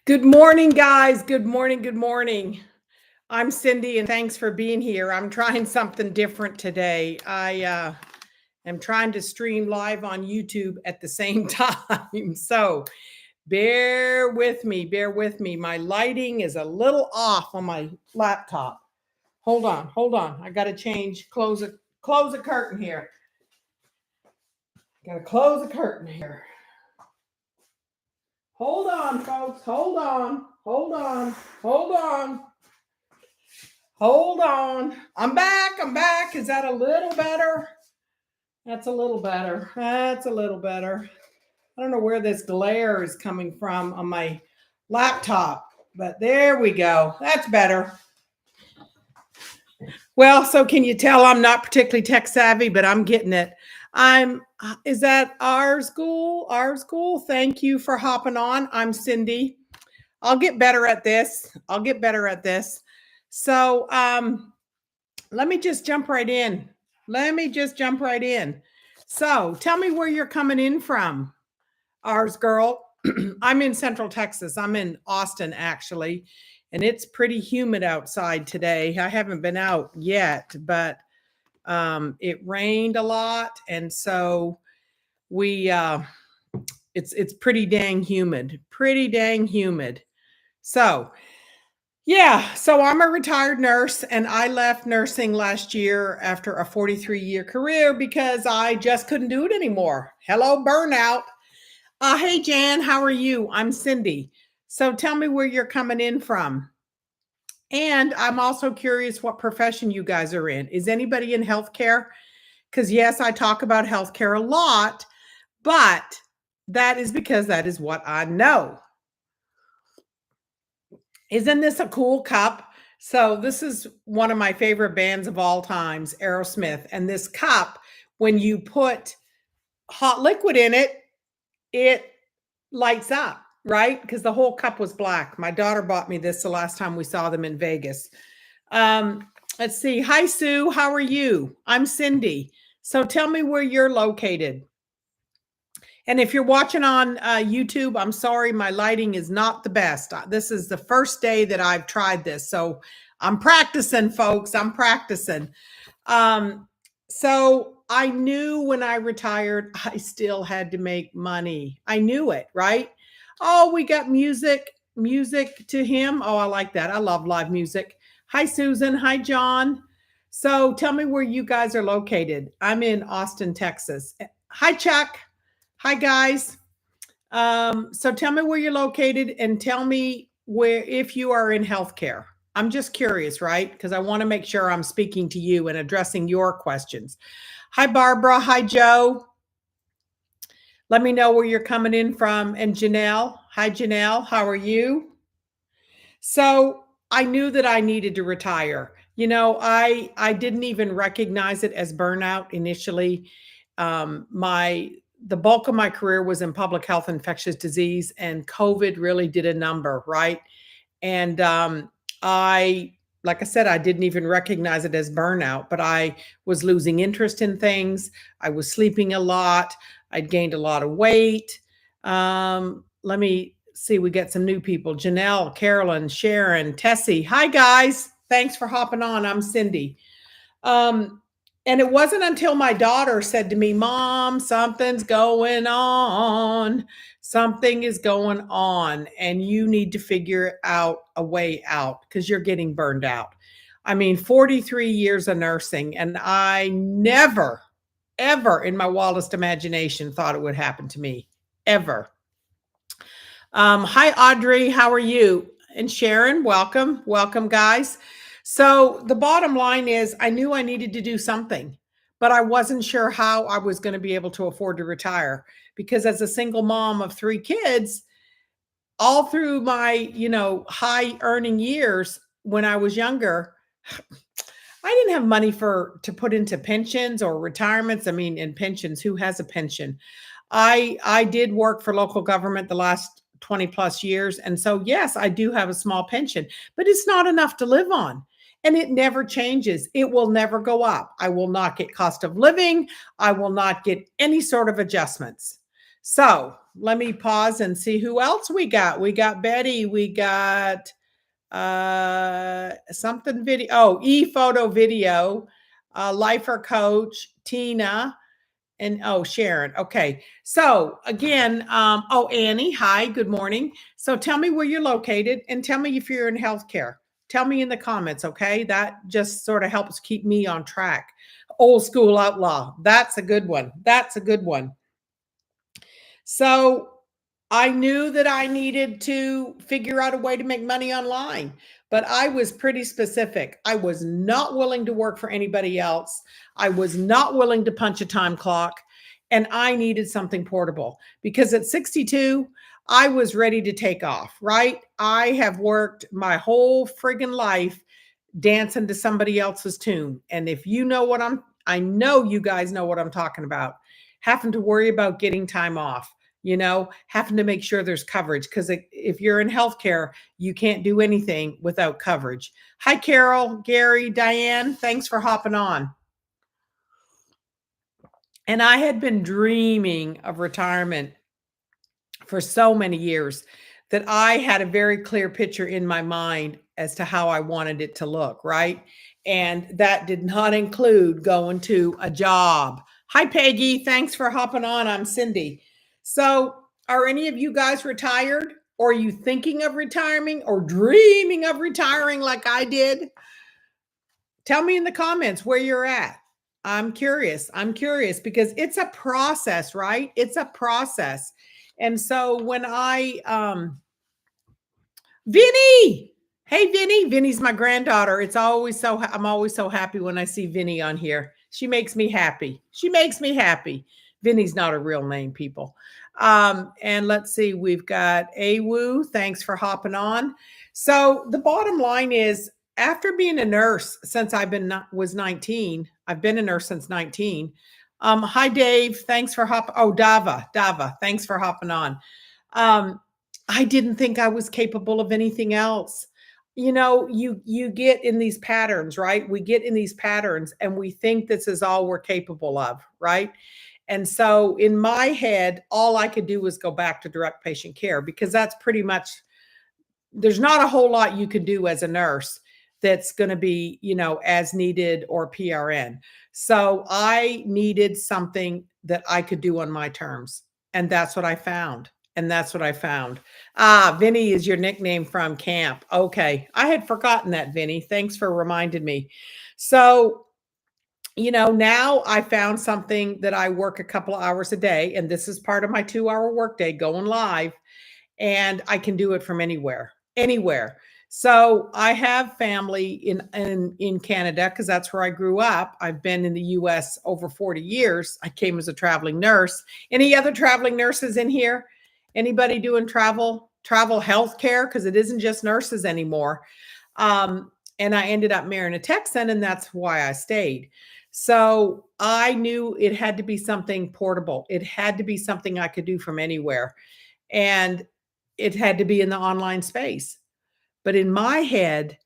Good morning, guys. Good morning. Good morning. I'm Cindy, and thanks for being here. I'm trying something different today. I am trying to stream live on YouTube at the same time. So bear with me. Bear with me. My lighting is a little off on my laptop. Hold on. Hold on. I got to change. Close a curtain here. Got to close a curtain here. Hold on, folks. Hold on. Hold on. Hold on. Hold on. I'm back. I'm back. Is that a little better? That's a little better. That's a little better. I don't know where this glare is coming from on my laptop, but there we go. That's better. Well, so can you tell I'm not particularly tech savvy, but I'm getting it. Is that our school? Our school? Thank you for hopping on. I'm Cindy. I'll get better at this. I'll get better at this. So, let me just jump right in. So tell me where you're coming in from, ours girl. I'm in Central Texas. I'm in Austin, actually, and it's pretty humid outside today. I haven't been out yet, but it rained a lot, and so we it's pretty dang humid. Pretty dang humid. So yeah, so I'm a retired nurse, and I left nursing last year after a 43-year career because I just couldn't do it anymore. Hello, burnout. Hey, Jan, how are you? I'm Cindy. So tell me where you're coming in from. And I'm also curious what profession you guys are in. Is anybody in healthcare? Because yes, I talk about healthcare a lot, but that is because that is what I know. Isn't this a cool cup? So this is one of my favorite bands of all times, Aerosmith. And this cup, when you put hot liquid in it, it lights up, right? Because the whole cup was black. My daughter bought me this the last time we saw them in Vegas. Let's see. Hi, Sue. How are you? I'm Cindy. So tell me where you're located. And if you're watching on YouTube, I'm sorry, my lighting is not the best. This is the first day that I've tried this. So I'm practicing, folks. I'm practicing. So I knew when I retired, I still had to make money. I knew it, right? Oh, we got music to him. Oh, I like that. I love live music. Hi, Susan. Hi, John. So tell me where you guys are located. I'm in Austin, Texas. Hi, Chuck. Hi, guys. So tell me where you're located and tell me where if you are in healthcare. I'm just curious, right? Because I want to make sure I'm speaking to you and addressing your questions. Hi, Barbara. Hi, Joe. Let me know where you're coming in from. And Janelle. Hi, Janelle. How are you? So I knew that I needed to retire. You know, I didn't even recognize it as burnout initially. The bulk of my career was in public health, infectious disease, and COVID really did a number, right? And like I said, I didn't even recognize it as burnout, but I was losing interest in things. I was sleeping a lot. I'd gained a lot of weight. Let me see. We got some new people. Janelle, Carolyn, Sharon, Tessie. Hi, guys. Thanks for hopping on. I'm Cindy. And it wasn't until my daughter said to me, Mom, something's going on. Something is going on, and you need to figure out a way out because you're getting burned out. I mean, 43 years of nursing, and I never, ever in my wildest imagination thought it would happen to me, ever. Hi, Audrey. How are you? And Sharon, welcome. Welcome, guys. So the bottom line is I knew I needed to do something, but I wasn't sure how I was going to be able to afford to retire because as a single mom of 3 kids, all through my, high earning years when I was younger, I didn't have money to put into pensions or retirements. I mean, in pensions, who has a pension? I did work for local government the last 20 plus years. And so, yes, I do have a small pension, but it's not enough to live on. And it never changes. It will never go up. I will not get cost of living. I will not get any sort of adjustments. So let me pause and see who else we got. We got Betty. We got something video. Oh, e-photo video, lifer coach, Tina, and oh, Sharon. Okay. So again, oh, Annie, hi, good morning. So tell me where you're located and tell me if you're in healthcare. Tell me in the comments, okay? That just sort of helps keep me on track. Old school outlaw. That's a good one. That's a good one. So I knew that I needed to figure out a way to make money online, but I was pretty specific. I was not willing to work for anybody else. I was not willing to punch a time clock, and I needed something portable because at 62, I was ready to take off, right? I have worked my whole friggin' life dancing to somebody else's tune. And if you know what I know you guys know what I'm talking about. Having to worry about getting time off, having to make sure there's coverage because if you're in healthcare, you can't do anything without coverage. Hi, Carol, Gary, Diane. Thanks for hopping on. And I had been dreaming of retirement for so many years that I had a very clear picture in my mind as to how I wanted it to look, right? And that did not include going to a job. Hi, Peggy. Thanks for hopping on. I'm Cindy. So, are any of you guys retired? Or are you thinking of retiring or dreaming of retiring like I did? Tell me in the comments where you're at. I'm curious. I'm curious because it's a process, right? It's a process. And so when Vinny, hey Vinny's my granddaughter. I'm always so happy when I see Vinny on here. She makes me happy. She makes me happy. Vinny's not a real name, people. And let's see, we've got Awu. Thanks for hopping on. So the bottom line is, after being a nurse since was 19, I've been a nurse since 19. Hi, Dave. Thanks for hopping. Oh, Dava. Thanks for hopping on. I didn't think I was capable of anything else. You get in these patterns, right? We get in these patterns and we think this is all we're capable of, right? And so in my head, all I could do was go back to direct patient care because that's pretty much, there's not a whole lot you can do as a nurse that's going to be, as needed or PRN. So I needed something that I could do on my terms. And that's what I found. Vinny is your nickname from camp. Okay. I had forgotten that, Vinny. Thanks for reminding me. So, now I found something that I work a couple of hours a day, and this is part of my 2-hour workday going live, and I can do it from anywhere. So I have family in Canada because that's where I grew up. I've been in the US over 40 years. I came as a traveling nurse. Any other traveling nurses in here? Anybody doing travel healthcare? Because it isn't just nurses anymore. And I ended up marrying a Texan, and that's why I stayed. So I knew it had to be something portable. It had to be something I could do from anywhere. And it had to be in the online space. But in my head,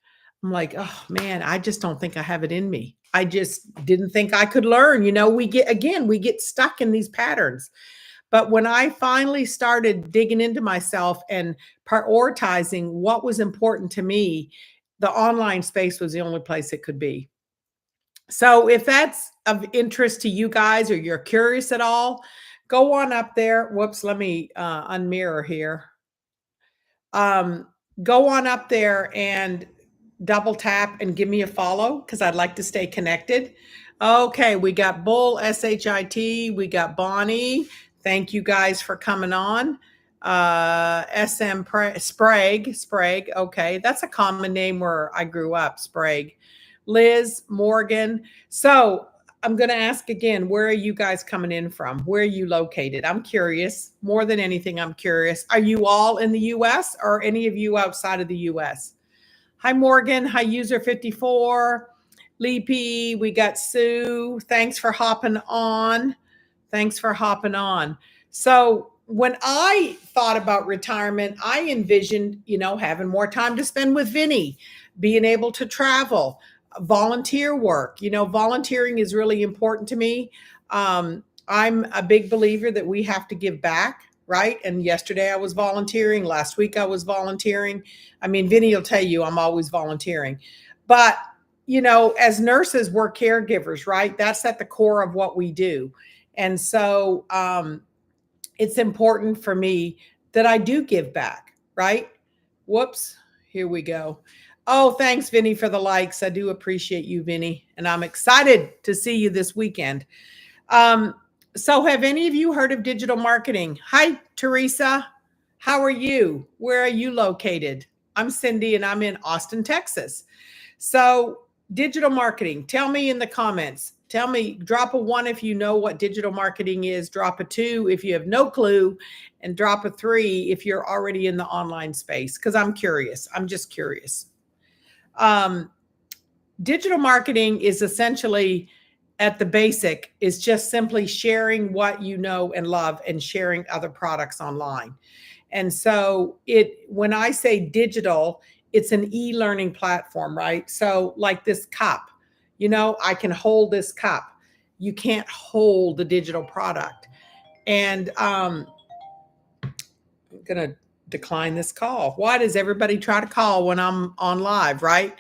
I'm like, oh man, I just don't think I have it in me. I just didn't think I could learn. We get stuck in these patterns. But when I finally started digging into myself and prioritizing what was important to me, the online space was the only place it could be. So if that's of interest to you guys or you're curious at all, go on up there. Whoops, let me unmirror here. Go on up there and double tap and give me a follow because I'd like to stay connected. Okay, we got Bull, SHIT, we got Bonnie. Thank you guys for coming on. Sprague. Okay, that's a common name where I grew up, Sprague. Liz, Morgan. So I'm going to ask again, where are you guys coming in from? Where are you located? I'm curious. More than anything, I'm curious. Are you all in the U.S. or any of you outside of the U.S.? Hi, Morgan. Hi, user 54. Leapy. We got Sue. Thanks for hopping on. So when I thought about retirement, I envisioned, having more time to spend with Vinny, being able to travel, volunteer work. Volunteering is really important to me. I'm a big believer that we have to give back, right? And yesterday I was volunteering. Last week I was volunteering. I mean, Vinny will tell you I'm always volunteering. But, as nurses, we're caregivers, right? That's at the core of what we do. And so it's important for me that I do give back, right? Whoops, here we go. Oh, thanks, Vinny, for the likes. I do appreciate you, Vinny. And I'm excited to see you this weekend. Um, so have any of you heard of digital marketing? Hi, Teresa. How are you? Where are you located? I'm Cindy and I'm in Austin, Texas. So digital marketing, tell me in the comments. Tell me, drop a 1 if you know what digital marketing is, drop a 2 if you have no clue, and drop a 3 if you're already in the online space, because I'm curious. I'm just curious. Digital marketing is essentially, at the basic, is just simply sharing what you know and love and sharing other products online. And so when I say digital, it's an e-learning platform, right? So like this cup, I can hold this cup. You can't hold the digital product. And I'm going to decline this call. Why does everybody try to call when I'm on live, right?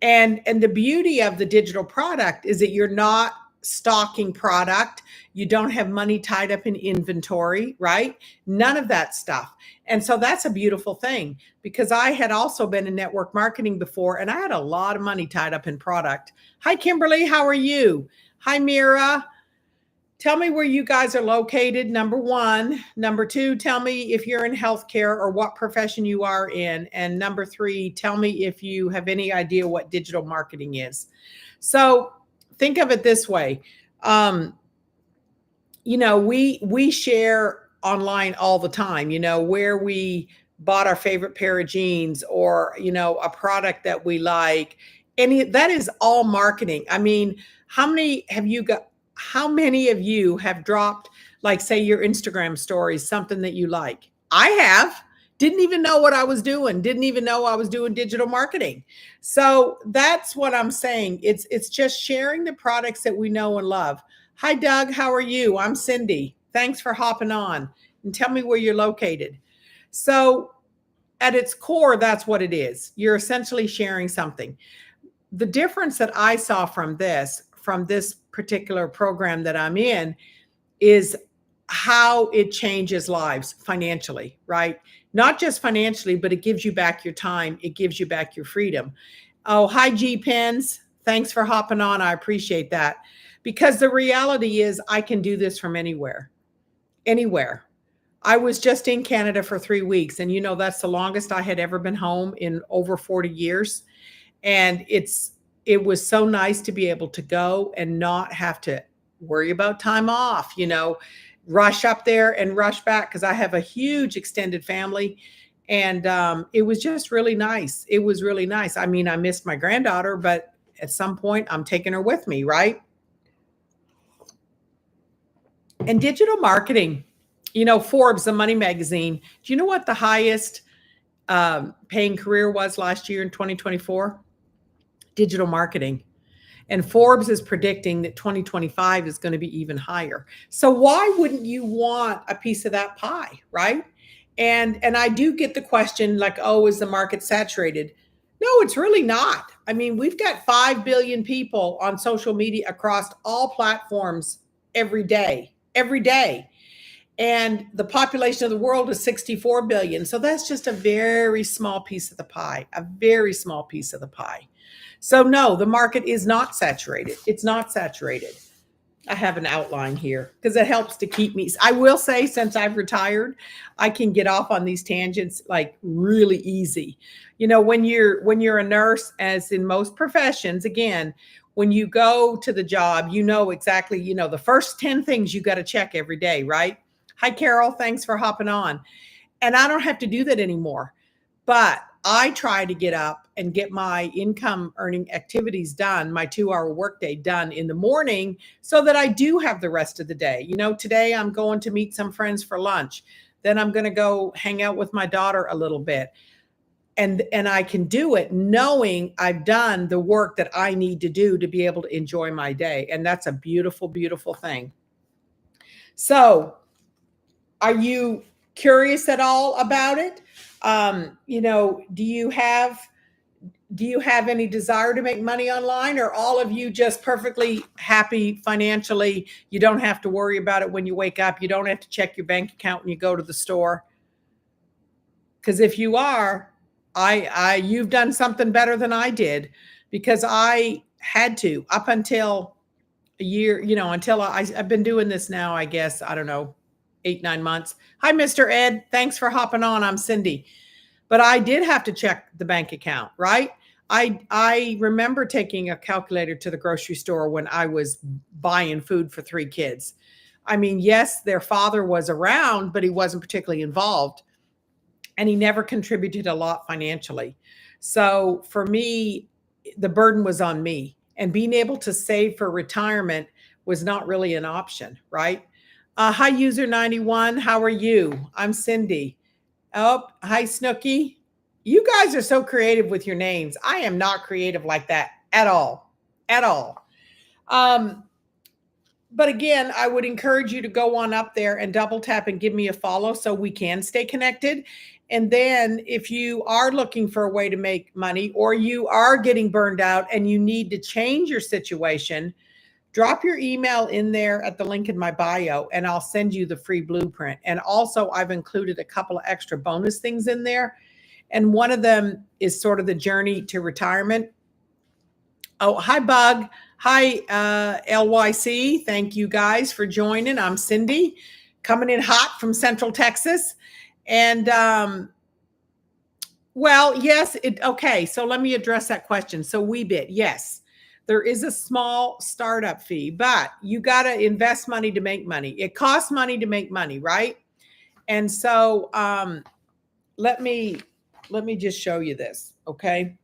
And the beauty of the digital product is that you're not stocking product. You don't have money tied up in inventory, right? None of that stuff. And so that's a beautiful thing, because I had also been in network marketing before and I had a lot of money tied up in product. Hi, Kimberly. How are you? Hi, Mira. Tell me where you guys are located, number 1. Number 2, tell me if you're in healthcare or what profession you are in. And number 3, tell me if you have any idea what digital marketing is. So think of it this way. We share online all the time, where we bought our favorite pair of jeans, or, a product that we like. That is all marketing. I mean, how many of you have dropped, like, say, your Instagram stories, something that you like? I have. Didn't even know what I was doing. Didn't even know I was doing digital marketing. So that's what I'm saying. It's just sharing the products that we know and love. Hi, Doug. How are you? I'm Cindy. Thanks for hopping on, and tell me where you're located. So at its core, that's what it is. You're essentially sharing something. The difference that I saw from this particular program that I'm in is how it changes lives financially, right? Not just financially, but it gives you back your time. It gives you back your freedom. Oh, hi, G Pens. Thanks for hopping on. I appreciate that. Because the reality is I can do this from anywhere. Anywhere. I was just in Canada for 3 weeks, and that's the longest I had ever been home in over 40 years. And it was so nice to be able to go and not have to worry about time off, rush up there and rush back, because I have a huge extended family. And it was just really nice. It was really nice. I mean, I missed my granddaughter, but at some point I'm taking her with me, right? And digital marketing, Forbes, the money magazine, do you know what the highest paying career was last year in 2024? Digital marketing. And Forbes is predicting that 2025 is going to be even higher. So why wouldn't you want a piece of that pie, right? And I do get the question, like, oh, is the market saturated? No, it's really not. I mean, we've got 5 billion people on social media across all platforms every day. And the population of the world is 64 billion. So that's just a very small piece of the pie, a very small piece of the pie. So no, the market is not saturated. It's not saturated. I have an outline here because it helps to keep me. I will say, since I've retired, I can get off on these tangents like really easy. When you're a nurse, as in most professions, again, when you go to the job, exactly, the first 10 things you got to check every day, right? Hi, Carol. Thanks for hopping on. And I don't have to do that anymore. But I try to get up and get my income earning activities done, my 2-hour workday done in the morning, so that I do have the rest of the day. Today I'm going to meet some friends for lunch. Then I'm going to go hang out with my daughter a little bit. And I can do it knowing I've done the work that I need to do to be able to enjoy my day. And that's a beautiful, beautiful thing. So are you curious at all about it? You know, do you have any desire to make money online, or all of you just perfectly happy financially? You don't have to worry about it when you wake up. You don't have to check your bank account when you go to the store. Because if you are, you've done something better than I did, because I had to up until a year, you know, until I've been doing this now, I guess, I don't know, 8, 9 months. Hi, Mr. Ed. Thanks for hopping on. I'm Cindy. But I did have to check the bank account, right? I remember taking a calculator to the grocery store when I was buying food for 3 kids. I mean, yes, their father was around, but he wasn't particularly involved, and he never contributed a lot financially. So for me, the burden was on me, and being able to save for retirement was not really an option, right? Hi, user 91. How are you? I'm Cindy. Oh, hi, Snooky. You guys are so creative with your names. I am not creative like that at all, at all. But again, I would encourage you to go on up there and double tap and give me a follow so we can stay connected. And then if you are looking for a way to make money, or you are getting burned out and you need to change your situation, drop your email in there at the link in my bio, and I'll send you the free blueprint. And also, I've included a couple of extra bonus things in there. And one of them is sort of the journey to retirement. Oh, hi, Bug. Hi, LYC. Thank you guys for joining. I'm Cindy, coming in hot from Central Texas. And well, yes, okay. So let me address that question. So Weebit, yes, there is a small startup fee, but you got to invest money to make money. It costs money to make money, right? And so let me just show you this, okay?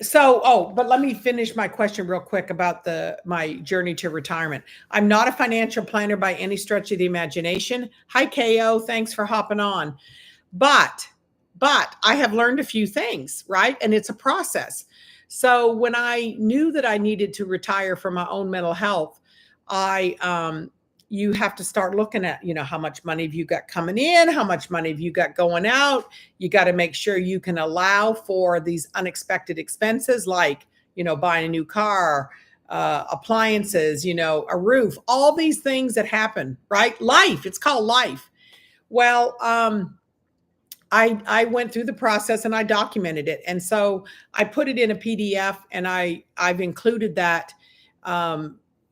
So, but let me finish my question real quick about my journey to retirement. I'm not a financial planner by any stretch of the imagination. Hi, KO. Thanks for hopping on. But I have learned a few things, right? And it's a process. So when I knew that I needed to retire for my own mental health, you have to start looking at, you know, how much money have you got coming in? How much money have you got going out? You got to make sure you can allow for these unexpected expenses, like, you know, buying a new car, appliances, you know, a roof, all these things that happen, right? Life, it's called life. Well, I went through the process and I documented it. And so I put it in a PDF, and I've included that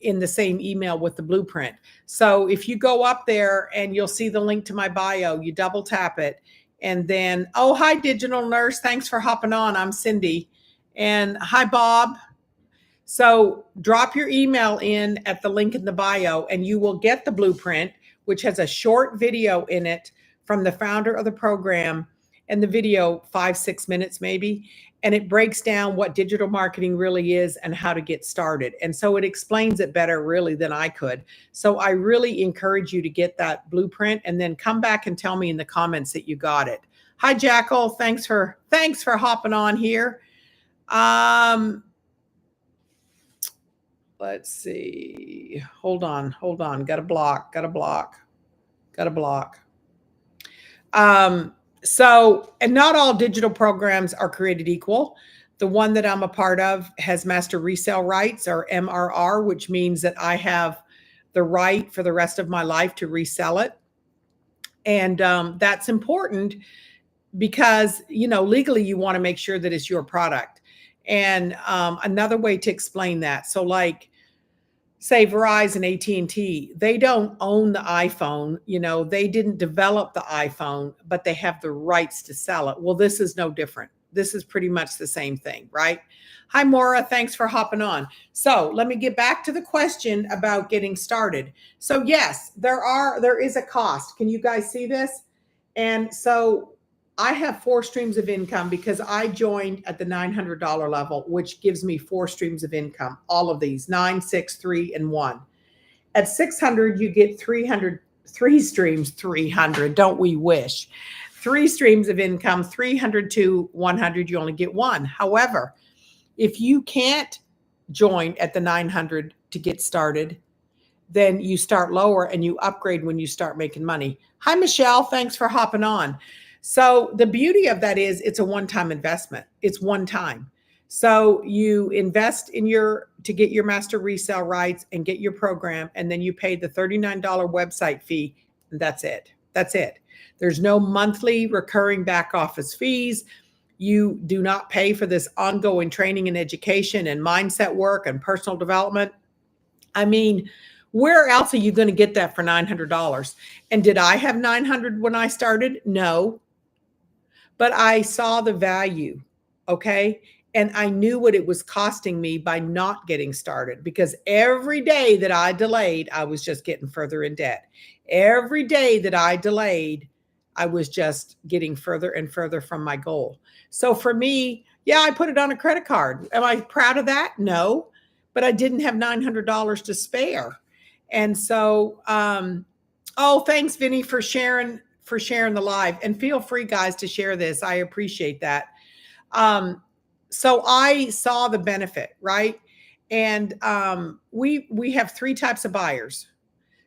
in the same email with the blueprint. So if you go up there and you'll see the link to my bio, you double tap it. And then, oh, hi, Digital Nurse. Thanks for hopping on. I'm Cindy. And hi, Bob. So drop your email in at the link in the bio, and you will get the blueprint, which has a short video in it from the founder of the program. And the video, 5-6 minutes maybe. And it breaks down what digital marketing really is and how to get started. And so it explains it better really than I could. So I really encourage you to get that blueprint, and then come back and tell me in the comments that you got it. Hi, Jackal. Thanks for hopping on here. Let's see. Hold on. Got a block. So, and not all digital programs are created equal. The one that I'm a part of has master resale rights, or MRR, which means that I have the right for the rest of my life to resell it. And that's important because, you know, legally you want to make sure that it's your product. And another way to explain that. So like, say Verizon, AT&T, they don't own the iPhone, you know, they didn't develop the iPhone, but they have the rights to sell it. Well, this is no different. This is pretty much the same thing, right? Hi, Maura. Thanks for hopping on. So let me get back to the question about getting started. So yes, there is a cost. Can you guys see this? And so I have 4 streams of income because I joined at the $900 level, which gives me 4 streams of income. All of these, 9, 6, 3, and 1. At 600, you get 3 streams, 300. Don't we wish? 3 streams of income. 300 to 100, you only get 1. However, if you can't join at the 900 to get started, then you start lower and you upgrade when you start making money. Hi, Michelle. Thanks for hopping on. So the beauty of that is it's a one-time investment. It's one time. So you invest in to get your master resale rights and get your program, and then you pay the $39 website fee. And that's it. That's it. There's no monthly recurring back office fees. You do not pay for this ongoing training and education and mindset work and personal development. I mean, where else are you going to get that for $900? And did I have 900 when I started? No. But I saw the value, okay? And I knew what it was costing me by not getting started, because every day that I delayed, I was just getting further in debt. Every day that I delayed, I was just getting further and further from my goal. So for me, yeah, I put it on a credit card. Am I proud of that? No, but I didn't have $900 to spare. And so, oh, thanks, Vinny, for sharing the live, and feel free, guys, to share this. I appreciate that. So I saw the benefit, right? And we have three types of buyers.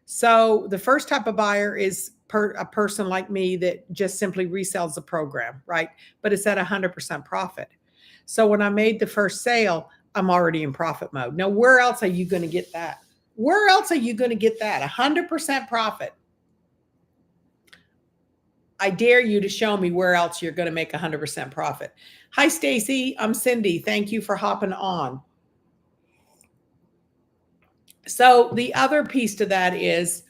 So the first type of buyer is a person like me that just simply resells the program, right? But it's at 100% profit. So when I made the first sale, I'm already in profit mode. Now, where else are you going to get that? Where else are you going to get that? 100% profit. I dare you to show me where else you're going to make 100% profit. Hi, Stacy. I'm Cindy. Thank you for hopping on. So the other piece to that is,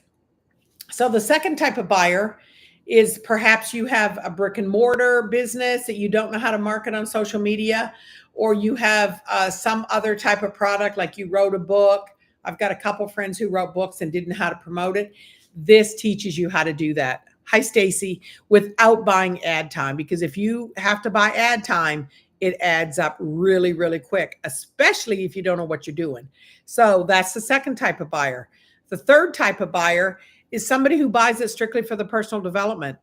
so the second type of buyer is perhaps you have a brick and mortar business that you don't know how to market on social media, or you have some other type of product, like you wrote a book. I've got a couple friends who wrote books and didn't know how to promote it. This teaches you how to do that. Hi, Stacy, without buying ad time, because if you have to buy ad time, it adds up really, really quick, especially if you don't know what you're doing. So that's the second type of buyer. The third type of buyer is somebody who buys it strictly for the personal development.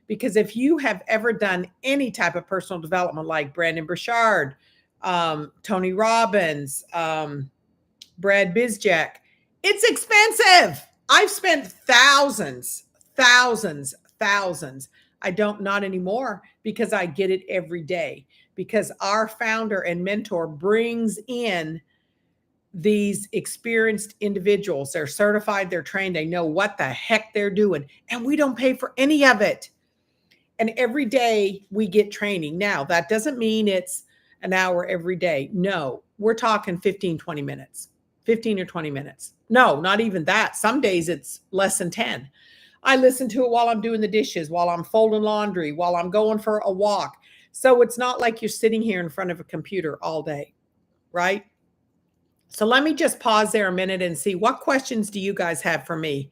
Because if you have ever done any type of personal development, like Brendon Burchard, Tony Robbins, Brad Bizjack, it's expensive. I've spent thousands. I don't, not anymore, because I get it every day, because our founder and mentor brings in these experienced individuals. They're certified, they're trained, they know what the heck they're doing, and we don't pay for any of it. And every day we get training. Now, that doesn't mean it's an hour every day. No, we're talking 15, 20 minutes, 15 or 20 minutes. No, not even that. Some days it's less than 10. I listen to it while I'm doing the dishes, while I'm folding laundry, while I'm going for a walk. So it's not like you're sitting here in front of a computer all day, right? So let me just pause there a minute and see, what questions do you guys have for me?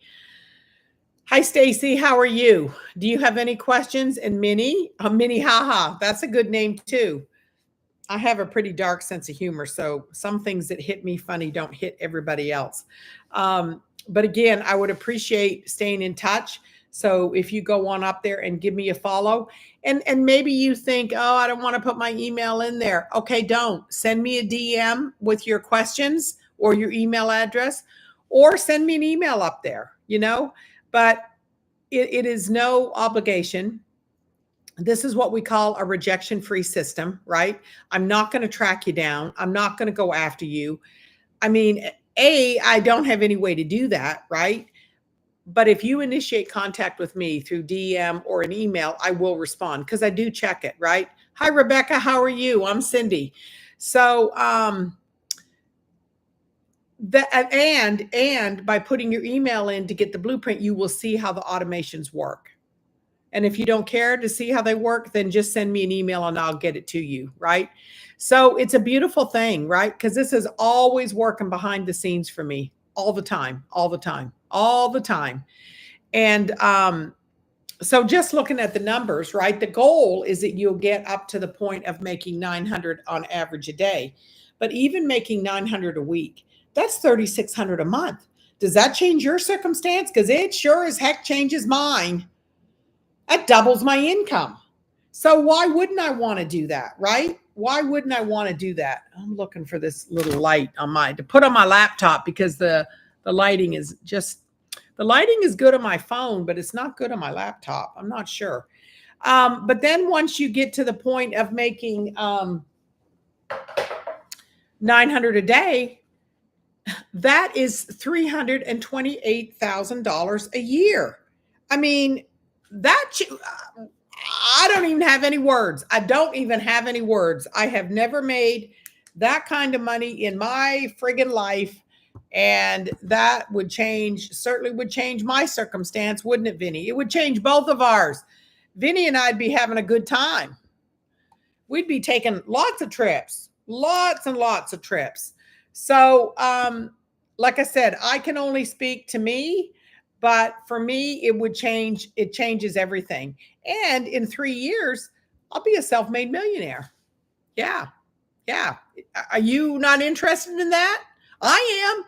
Hi, Stacy. How are you? Do you have any questions? And Minnie, Minnie Haha, that's a good name too. I have a pretty dark sense of humor, so some things that hit me funny don't hit everybody else. But again, I would appreciate staying in touch. So if you go on up there and give me a follow, and maybe you think, oh, I don't want to put my email in there. Okay, don't. Send me a DM with your questions or your email address, or send me an email up there, but it is no obligation. This is what we call a rejection-free system, right? I'm not going to track you down. I'm not going to go after you. I mean, I don't have any way to do that, right? But if you initiate contact with me through DM or an email, I will respond, because I do check it, right? Hi, Rebecca. How are you? I'm Cindy. So, and by putting your email in to get the blueprint, you will see how the automations work. And if you don't care to see how they work, then just send me an email and I'll get it to you, right? So it's a beautiful thing, right? Because this is always working behind the scenes for me all the time. And so just looking at the numbers, right? The goal is that you'll get up to the point of making 900 on average a day. But even making 900 a week, that's 3,600 a month. Does that change your circumstance? Because it sure as heck changes mine. That doubles my income. So why wouldn't I want to do that, right? Why wouldn't I want to do that? I'm looking for this little light on to put on my laptop, because the The lighting is just, the lighting is good on my phone, but it's not good on my laptop. I'm not sure. But then once you get to the point of making 900 a day, that is $328,000 a year. I mean, I don't even have any words. I don't even have any words. I have never made that kind of money in my friggin' life. And that would change, certainly would change my circumstance, wouldn't it, Vinny? It would change both of ours. Vinny and I'd be having a good time. We'd be taking lots of trips, lots and lots of trips. So, like I said, I can only speak to me, but for me, it would change. It changes everything. And in 3 years, I'll be a self-made millionaire. Yeah. Yeah. Are you not interested in that? I am.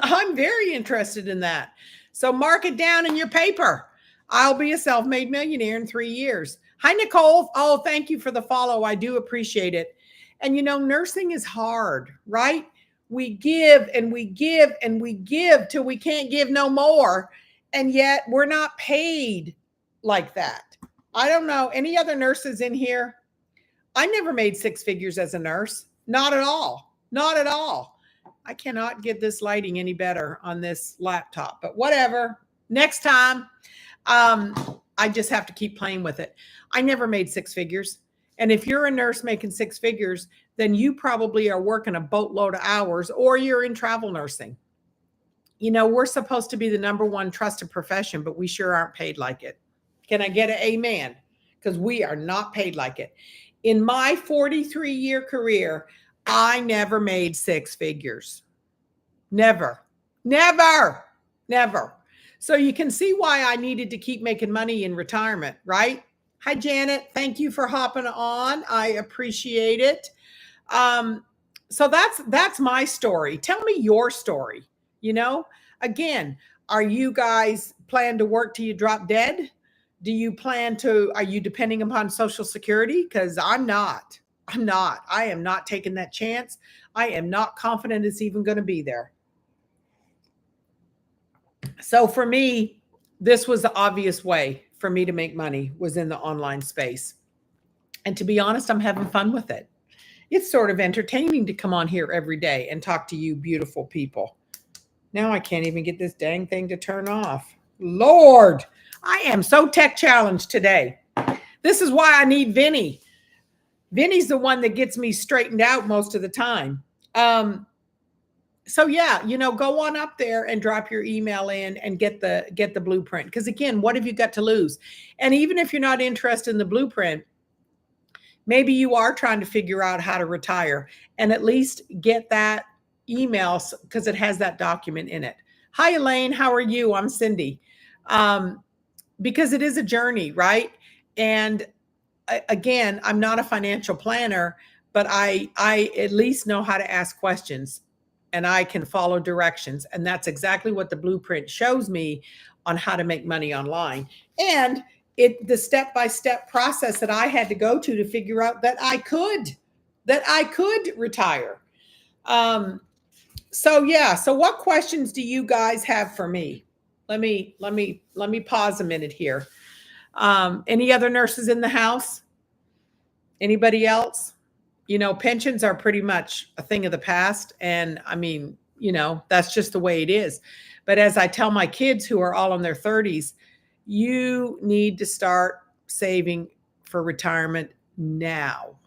I'm very interested in that. So mark it down in your paper. I'll be a self-made millionaire in 3 years. Hi, Nicole. Oh, thank you for the follow. I do appreciate it. And nursing is hard, right? We give and we give and we give till we can't give no more. And yet we're not paid like that. I don't know. Any other nurses in here? I never made 6 figures as a nurse. Not at all. Not at all. I cannot get this lighting any better on this laptop, but whatever. Next time, I just have to keep playing with it. I never made 6 figures. And if you're a nurse making 6 figures, then you probably are working a boatload of hours, or you're in travel nursing. We're supposed to be the #1 trusted profession, but we sure aren't paid like it. Can I get an amen? Because we are not paid like it. In my 43-year career, I never made 6 figures. Never, never, never. So you can see why I needed to keep making money in retirement, right? Hi, Janet. Thank you for hopping on. I appreciate it. So that's my story. Tell me your story. Again, are you guys plan to work till you drop dead? Are you depending upon Social Security? Because I'm not. I am not taking that chance. I am not confident it's even going to be there. So for me, this was the obvious way for me to make money, was in the online space. And to be honest, I'm having fun with it. It's sort of entertaining to come on here every day and talk to you beautiful people. Now I can't even get this dang thing to turn off. Lord, I am so tech challenged today. This is why I need Vinny. Vinny's the one that gets me straightened out most of the time. So yeah, go on up there and drop your email in and get the blueprint. Because again, what have you got to lose? And even if you're not interested in the blueprint, maybe you are trying to figure out how to retire, and at least get that email because it has that document in it. Hi, Elaine. How are you? I'm Cindy. Because it is a journey, right? And again, I'm not a financial planner, but I at least know how to ask questions, and I can follow directions. And that's exactly what the blueprint shows me on how to make money online. And the step-by-step process that I had to go to figure out that I could retire. So yeah. So what questions do you guys have for me? Let me pause a minute here. Any other nurses in the house? Anybody else? Pensions are pretty much a thing of the past. And I mean, that's just the way it is. But as I tell my kids who are all in their 30s, you need to start saving for retirement now.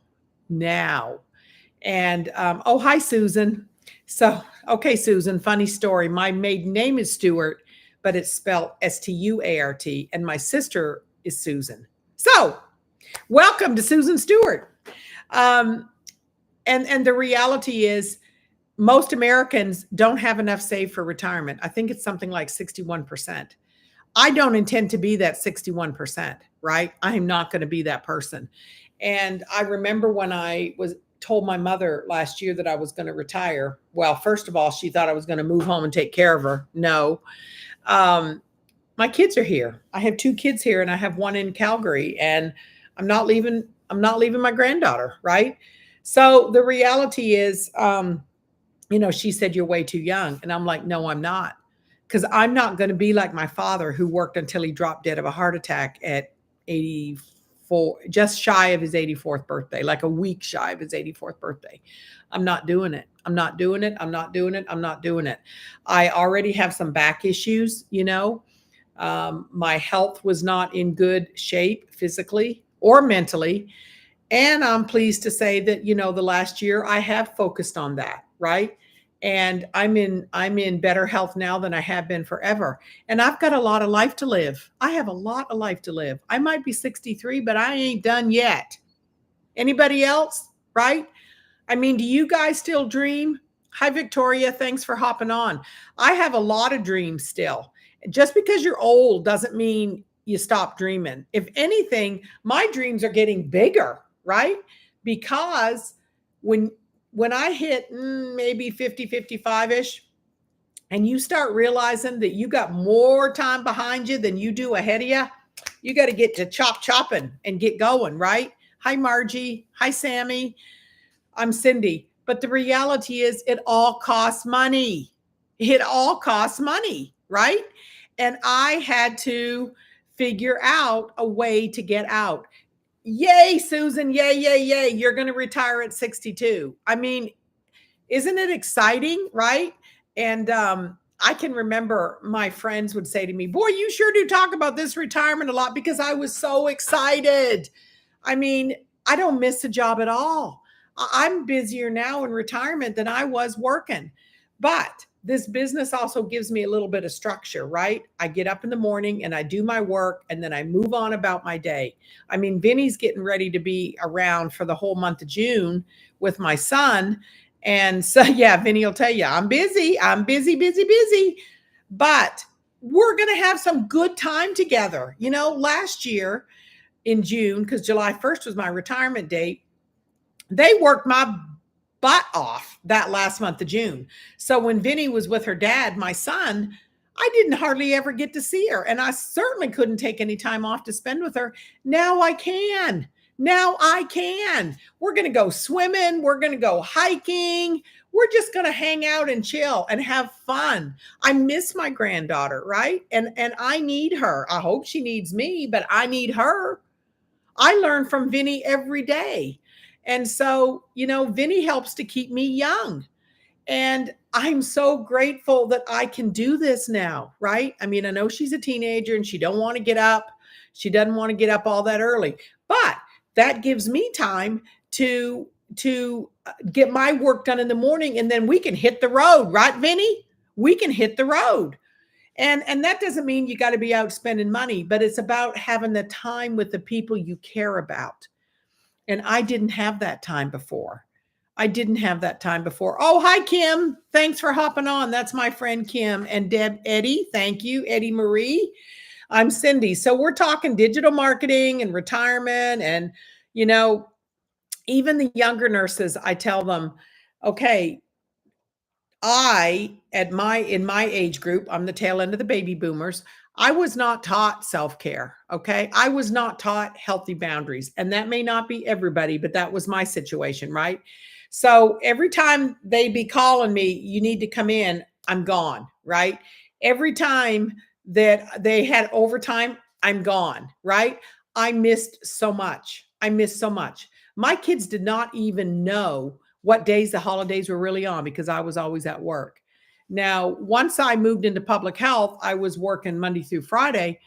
And, oh, hi, Susan. So, okay, Susan, funny story. My maiden name is Stewart, but it's spelled Stuart, and my sister is Susan. So welcome to Susan Stewart. And the reality is most Americans don't have enough saved for retirement. I think it's something like 61%. I don't intend to be that 61%, right? I am not going to be that person. And I remember when I told my mother last year that I was going to retire. Well, first of all, she thought I was going to move home and take care of her. No. My kids are here. I have 2 kids here, and I have 1 in Calgary, and I'm not leaving my granddaughter, right? So the reality is, she said, "You're way too young." And I'm like, "No, I'm not. because I'm not going to be like my father who worked until he dropped dead of a heart attack at 84, just shy of his 84th birthday, like a week shy of his 84th birthday. I'm not doing it. I'm not doing it. I'm not doing it. I'm not doing it. I already have some back issues, you know. My health was not in good shape physically or mentally. And I'm pleased to say that, you know, the last year I have focused on that, right? And I'm in better health now than I have been forever. And I've got a lot of life to live. I have a lot of life to live. I might be 63, but I ain't done yet. Anybody else? Right? I mean, do you guys still dream? Hi, Victoria. Thanks for hopping on. I have a lot of dreams still. Just because you're old doesn't mean you stop dreaming. If anything, my dreams are getting bigger, right? Because when when I hit maybe 50, 55-ish, and you start realizing that you got more time behind you than you do ahead of you, you got to get to chopping and get going, right? Hi, Margie. Hi, Sammy. I'm Cindy. But the reality is, it all costs money. It all costs money, right? And I had to figure out a way to get out. Yay, Susan. Yay, yay, yay. You're going to retire at 62. I mean, isn't it exciting, right? And I can remember my friends would say to me, boy, you sure do talk about this retirement a lot, because I was so excited. I mean, I don't miss a job at all. I'm busier now in retirement than I was working. But this business also gives me a little bit of structure, right? I get up in the morning and I do my work, and then I move on about my day. I mean, Vinny's getting ready to be around for the whole month of June with my son. And so, yeah, Vinny will tell you, I'm busy. I'm busy, busy, busy. But we're going to have some good time together. You know, last year in June, because July 1st was my retirement date, they worked my butt off that last month of June. So when Vinny was with her dad, my son, I didn't hardly ever get to see her. And I certainly couldn't take any time off to spend with her. Now I can. Now I can. We're going to go swimming. We're going to go hiking. We're just going to hang out and chill and have fun. I miss my granddaughter, right? And I need her. I hope she needs me, but I need her. I learn from Vinny every day. And so, you know, Vinny helps to keep me young. And I'm so grateful that I can do this now, right? I mean, I know she's a teenager and she don't want to get up. She doesn't want to get up all that early. But that gives me time to get my work done in the morning, and then we can hit the road, right, Vinny? We can hit the road. And that doesn't mean you got to be out spending money, but it's about having the time with the people you care about. And I didn't have that time before. I didn't have that time before. Oh, hi, Kim. Thanks for hopping on. That's my friend Kim. And Eddie, thank you. Eddie Marie. I'm Cindy. So we're talking digital marketing and retirement. And, you know, even the younger nurses, I tell them, okay, in my age group, I'm the tail end of the baby boomers. I was not taught self-care. Okay. I was not taught healthy boundaries. And that may not be everybody, but that was my situation, right? So every time they be calling me, you need to come in, I'm gone, right? Every time that they had overtime, I'm gone, right? I missed so much. I missed so much. My kids did not even know what days the holidays were really on, because I was always at work. Now, once I moved into public health, I was working Monday through Friday,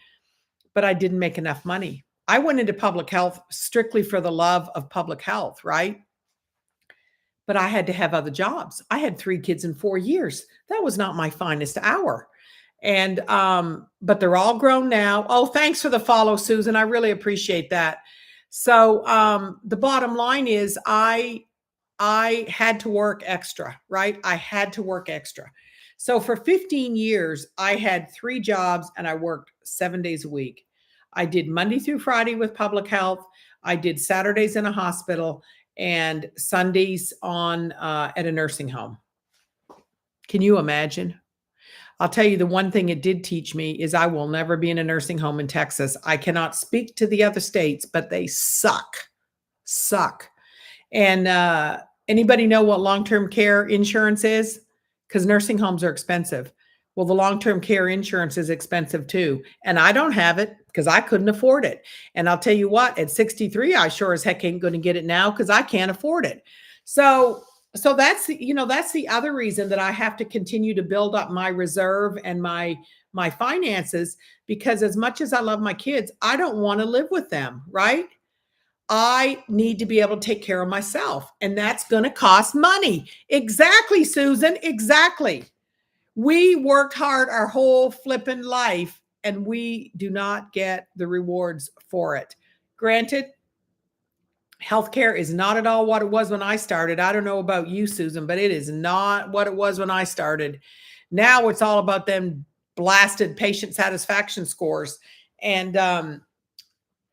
but I didn't make enough money. I went into public health strictly for the love of public health, right? But I had to have other jobs. I had 3 kids in 4 years. That was not my finest hour. And but they're all grown now. Oh, thanks for the follow, Susan. I really appreciate that. So the bottom line is I had to work extra, right? I had to work extra. So for 15 years, I had 3 jobs and I worked 7 days a week. I did Monday through Friday with public health. I did Saturdays in a hospital and Sundays on at a nursing home. Can you imagine? I'll tell you, the one thing it did teach me is I will never be in a nursing home in Texas. I cannot speak to the other states, but they suck. And anybody know what long-term care insurance is? Because nursing homes are expensive. Well, the long-term care insurance is expensive too, and I don't have it because I couldn't afford it. And I'll tell you what, at 63, I sure as heck ain't going to get it now because I can't afford it. So, so that's that's the other reason that I have to continue to build up my reserve and my finances, because as much as I love my kids, I don't want to live with them, right? I need to be able to take care of myself, and that's going to cost money. Exactly, Susan. Exactly. We worked hard our whole flippin' life and we do not get the rewards for it. Granted, healthcare is not at all what it was when I started. I don't know about you, Susan, but it is not what it was when I started. Now it's all about them blasted patient satisfaction scores. And,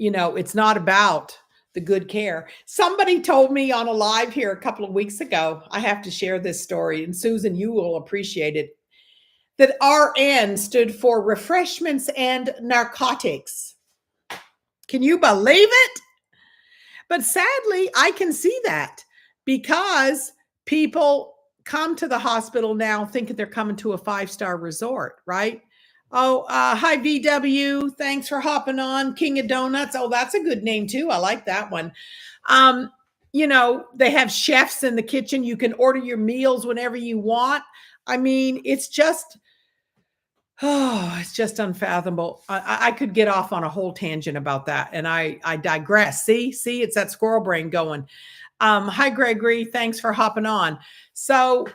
it's not about the good care. Somebody told me on a live here a couple of weeks ago, I have to share this story, and Susan, you will appreciate it, that RN stood for refreshments and narcotics. Can you believe it? But sadly, I can see that because people come to the hospital now thinking they're coming to a five-star resort, right? Oh, hi, VW. Thanks for hopping on. King of Donuts. Oh, that's a good name too. I like that one. They have chefs in the kitchen. You can order your meals whenever you want. I mean, it's just unfathomable. I could get off on a whole tangent about that, and I digress. See, it's that squirrel brain going. Hi, Gregory. Thanks for hopping on. So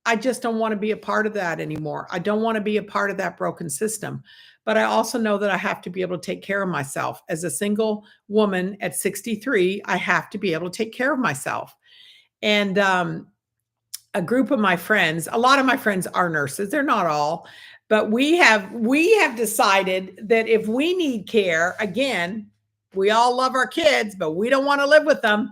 I just don't want to be a part of that anymore. I don't want to be a part of that broken system. But I also know that I have to be able to take care of myself. As a single woman at 63, I have to be able to take care of myself. And a group of my friends, a lot of my friends are nurses. They're not all, but we have decided that if we need care, again, we all love our kids, but we don't want to live with them.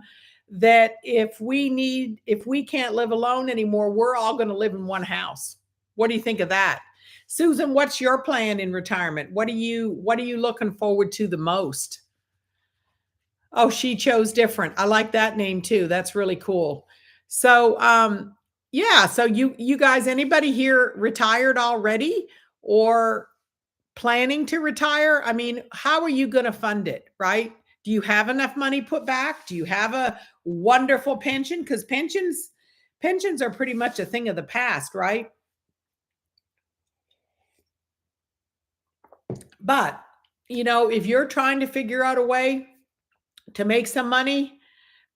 That if we can't live alone anymore, we're all going to live in one house. What do you think of that? Susan, what's your plan in retirement? What are you looking forward to the most? Oh, she chose different. I like that name too. That's really cool. So, yeah, so you guys, anybody here retired already or planning to retire? I mean, how are you going to fund it, right? Do you have enough money put back? Do you have a wonderful pension? Because pensions are pretty much a thing of the past, right? But, if you're trying to figure out a way to make some money,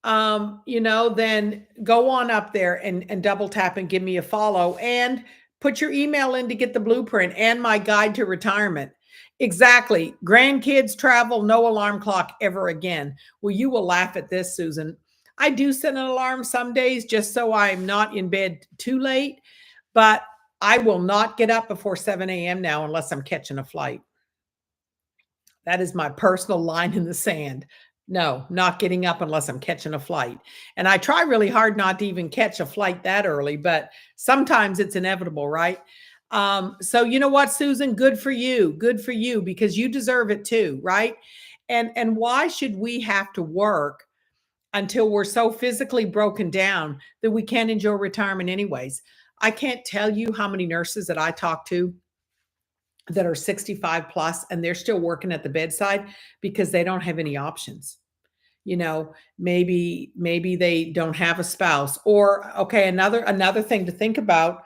then go on up there and double tap and give me a follow and put your email in to get the blueprint and my guide to retirement. Exactly. Grandkids travel, no alarm clock ever again. Well, you will laugh at this, Susan. I do set an alarm some days just so I'm not in bed too late, but I will not get up before 7 a.m. now unless I'm catching a flight. That is my personal line in the sand. No, not getting up unless I'm catching a flight. And I try really hard not to even catch a flight that early, but sometimes it's inevitable, right? So you know what, Susan? Good for you. Good for you, because you deserve it too, right? And why should we have to work until we're so physically broken down that we can't enjoy retirement anyways? I can't tell you how many nurses that I talk to that are 65 plus and they're still working at the bedside because they don't have any options. Maybe they don't have a spouse, or okay, another thing to think about.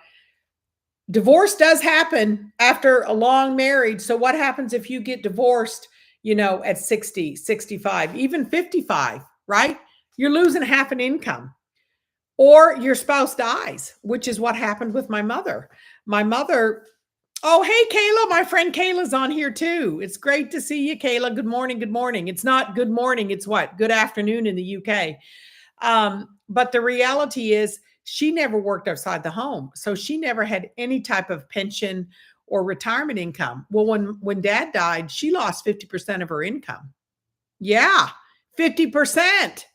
Divorce does happen after a long marriage. So what happens if you get divorced, at 60, 65, even 55, right? You're losing half an income. Or your spouse dies, which is what happened with my mother. My mother. Oh, hey, Kayla. My friend Kayla's on here too. It's great to see you, Kayla. Good morning. Good morning. It's not good morning. It's what? Good afternoon in the UK. But the reality is she never worked outside the home. So she never had any type of pension or retirement income. Well, when dad died, she lost 50% of her income. Yeah, 50%.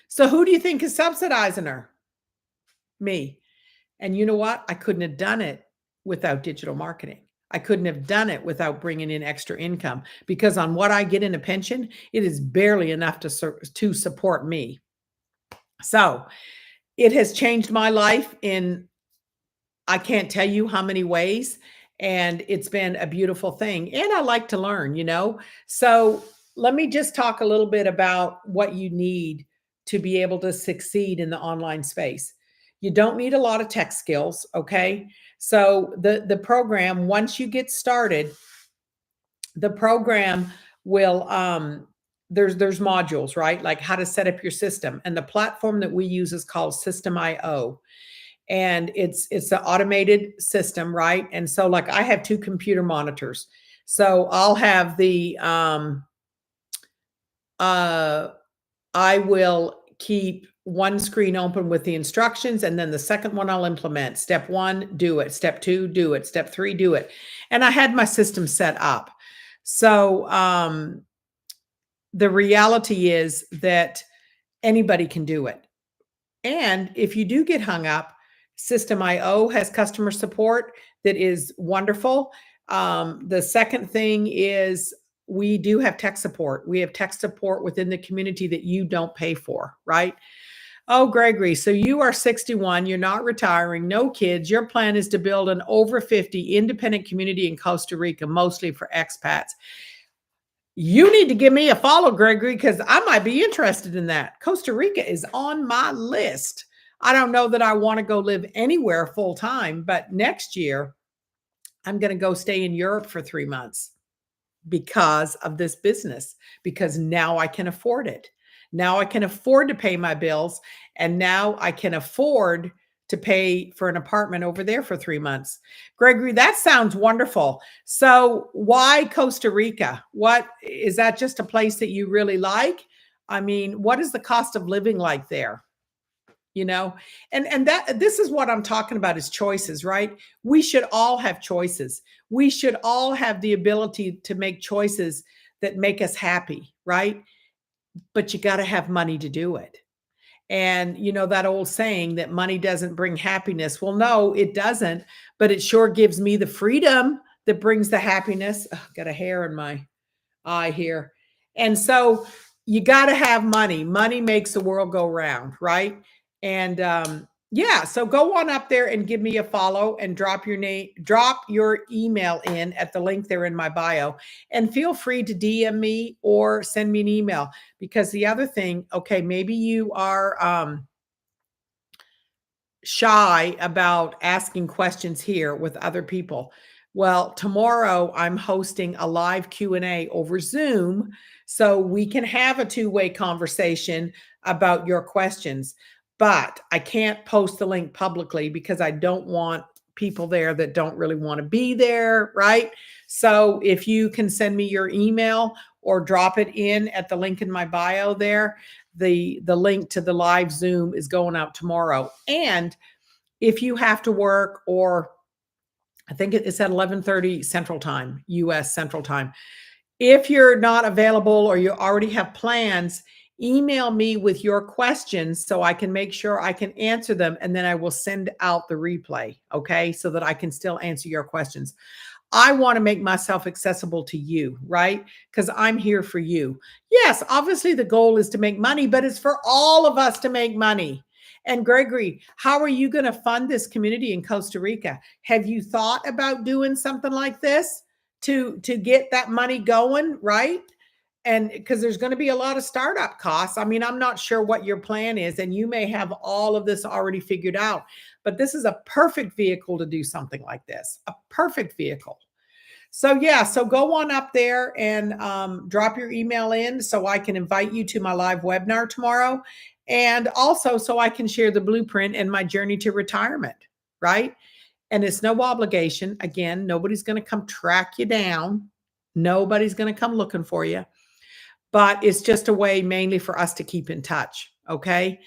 So who do you think is subsidizing her? Me. And you know what? I couldn't have done it without digital marketing. I couldn't have done it without bringing in extra income, because on what I get in a pension, it is barely enough to support me. So it has changed my life in, I can't tell you how many ways. And it's been a beautiful thing. And I like to learn, you know? So let me just talk a little bit about what you need to be able to succeed in the online space. You don't need a lot of tech skills, okay? So the program, once you get started, the program will there's modules, right? Like how to set up your system. And the platform that we use is called System.io, and it's an automated system, right? And so like I have two computer monitors. So I'll have the uh I will keep one screen open with the instructions, and then the second one I'll implement. Step 1, do it. Step 2, do it. Step 3, do it. And I had my system set up. So the reality is that anybody can do it. And if you do get hung up, System.io has customer support that is wonderful. The second thing is we do have tech support. We have tech support within the community that you don't pay for, right? Oh, Gregory, so you are 61, you're not retiring, no kids. Your plan is to build an over 50 independent community in Costa Rica, mostly for expats. You need to give me a follow, Gregory, because I might be interested in that. Costa Rica is on my list. I don't know that I want to go live anywhere full time, but next year I'm going to go stay in Europe for 3 months because of this business, because now I can afford it. Now I can afford to pay my bills, and now I can afford to pay for an apartment over there for 3 months. Gregory, that sounds wonderful. So why Costa Rica? What is that, just a place that you really like? I mean, what is the cost of living like there? You know, and that this is what I'm talking about, is choices, right? We should all have choices. We should all have the ability to make choices that make us happy, right? But you got to have money to do it. And you know that old saying that money doesn't bring happiness. Well, no, it doesn't, but it sure gives me the freedom that brings the happiness. Oh, got a hair in my eye here. And so you got to have money. Money makes the world go round, right? And yeah, so go on up there and give me a follow and drop your name, drop your email in at the link there in my bio, and feel free to DM me or send me an email. Because the other thing, okay, maybe you are shy about asking questions here with other people. Well, tomorrow I'm hosting a live Q&A over Zoom, so we can have a two-way conversation about your questions. But I can't post the link publicly because I don't want people there that don't really want to be there, right? So if you can send me your email or drop it in at the link in my bio there, the link to the live Zoom is going out tomorrow. And if you have to work, or I think it's at 11:30 Central Time, US Central Time. If you're not available or you already have plans, email me with your questions so I can make sure I can answer them, and then I will send out the replay, okay? So that I can still answer your questions. I want to make myself accessible to you, right? Because I'm here for you. Yes, obviously the goal is to make money, but it's for all of us to make money. And Gregory, how are you going to fund this community in Costa Rica? Have you thought about doing something like this to get that money going, right? And because there's going to be a lot of startup costs. I mean, I'm not sure what your plan is, and you may have all of this already figured out, but this is a perfect vehicle to do something like this, a perfect vehicle. So yeah, so go on up there and drop your email in so I can invite you to my live webinar tomorrow. And also so I can share the blueprint and my journey to retirement, right? And it's no obligation. Again, nobody's going to come track you down. Nobody's going to come looking for you. But it's just a way mainly for us to keep in touch, okay?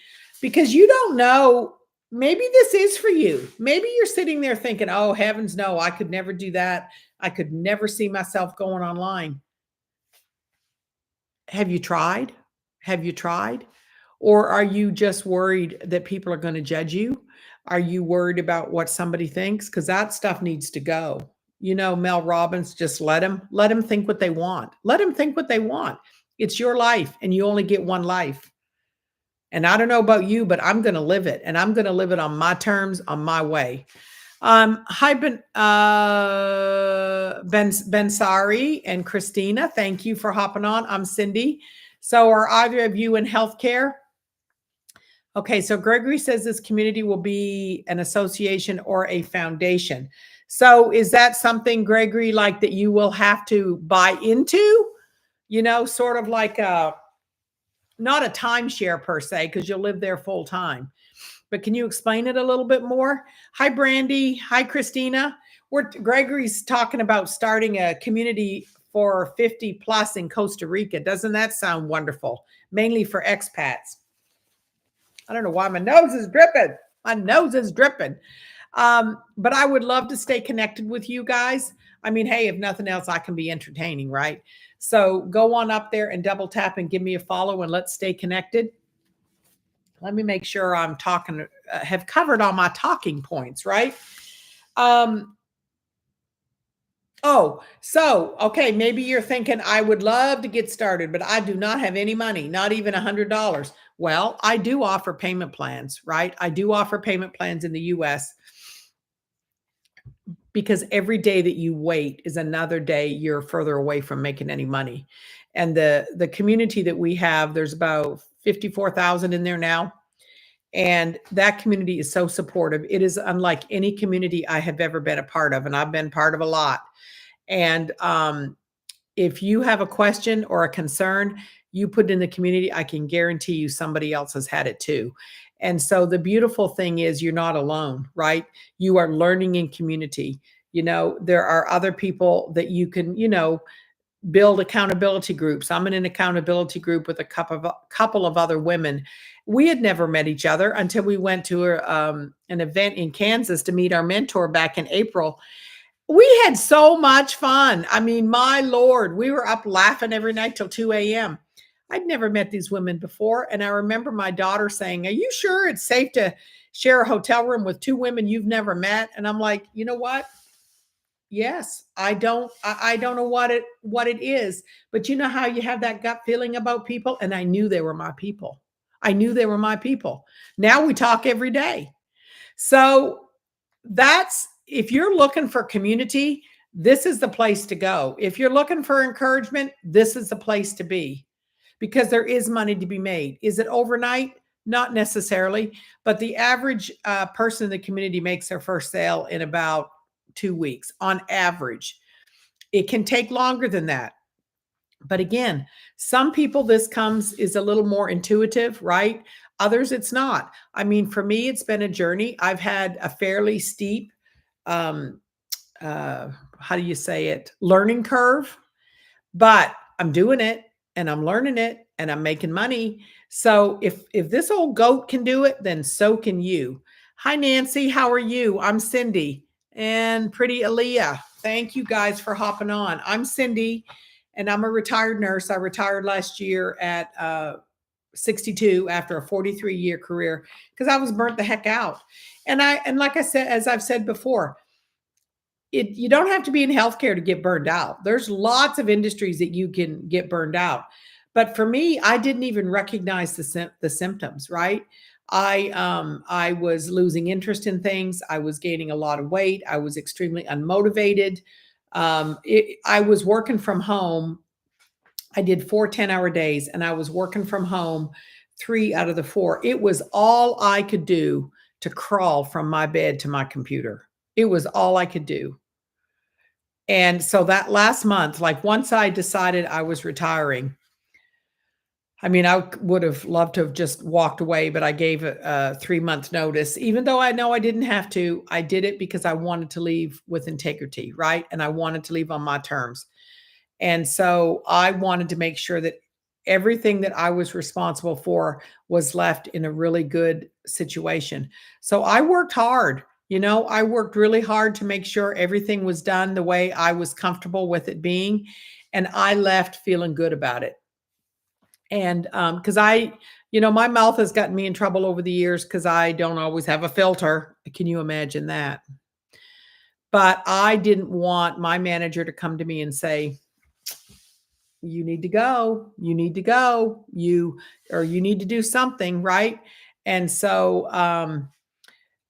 Because you don't know, maybe this is for you. Maybe you're sitting there thinking, oh, heavens no, I could never do that. I could never see myself going online. Have you tried? Have you tried? Or are you just worried that people are going to judge you? Are you worried about what somebody thinks? Because that stuff needs to go. You know, Mel Robbins, just let them think what they want. Let them think what they want. It's your life, and you only get one life. And I don't know about you, but I'm going to live it, and I'm going to live it on my terms, on my way. Hi, Bensari and Christina. Thank you for hopping on. I'm Cindy. So, are either of you in healthcare? Okay, so Gregory says this community will be an association or a foundation. So, is that something, Gregory, like that you will have to buy into? Sort of like not a timeshare per se, because you'll live there full time. But can you explain it a little bit more? Hi, Brandy. Hi, Christina. Gregory's talking about starting a community for 50 plus in Costa Rica. Doesn't that sound wonderful? Mainly for expats. I don't know why my nose is dripping. My nose is dripping. But I would love to stay connected with you guys. I mean, hey, if nothing else, I can be entertaining, right? So go on up there and double tap and give me a follow and let's stay connected. Let me make sure I'm talking, have covered all my talking points, right? Okay, maybe you're thinking, I would love to get started, but I do not have any money, not even $100. Well, I do offer payment plans, right? I do offer payment plans in the US because every day that you wait is another day you're further away from making any money. And the community that we have, there's about 54,000 in there now. And that community is so supportive. It is unlike any community I have ever been a part of, and I've been part of a lot. And if you have a question or a concern, you put it in the community, I can guarantee you somebody else has had it too. And so the beautiful thing is you're not alone, right? You are learning in community. There are other people that you can, build accountability groups. I'm in an accountability group with a couple of other women. We had never met each other until we went to an event in Kansas to meet our mentor back in April. We had so much fun. I mean, my Lord, we were up laughing every night till 2 a.m. I'd never met these women before. And I remember my daughter saying, "Are you sure it's safe to share a hotel room with two women you've never met?" And I'm like, you know what? Yes, I don't know what it is, but you know how you have that gut feeling about people, and I knew they were my people. I knew they were my people. Now we talk every day. So that's if you're looking for community, this is the place to go. If you're looking for encouragement, this is the place to be because there is money to be made. Is it overnight? Not necessarily, but the average person in the community makes their first sale in about 2 weeks on average. It can take longer than that. But again, some people this comes is a little more intuitive, right? Others it's not. I mean, for me, it's been a journey. I've had a fairly steep, um, how do you say it, learning curve, but I'm doing it and I'm learning it and I'm making money. So if this old goat can do it, then so can you. Hi Nancy, how are you? I'm Cindy and pretty Aaliyah. Thank you guys for hopping on. I'm Cindy and I'm a retired nurse. I retired last year at 62 after a 43-year career because I was burnt the heck out. And like I said, as I've said before, you don't have to be in healthcare to get burned out. There's lots of industries that you can get burned out. But for me, I didn't even recognize the symptoms, right? I was losing interest in things. I was gaining a lot of weight. I was extremely unmotivated. I was working from home. I did 4 10-hour days and I was working from home 3 out of the 4. It was all I could do to crawl from my bed to my computer. It was all I could do. And so that last month, like once I decided I was retiring, I mean, I would have loved to have just walked away, but I gave a 3-month notice. Even though I know I didn't have to, I did it because I wanted to leave with integrity, right? And I wanted to leave on my terms. And so I wanted to make sure that everything that I was responsible for was left in a really good situation. So I worked hard. I worked really hard to make sure everything was done the way I was comfortable with it being. And I left feeling good about it. And because my mouth has gotten me in trouble over the years because I don't always have a filter. Can you imagine that? But I didn't want my manager to come to me and say, you need to go, you need to go, you need to do something, right? And so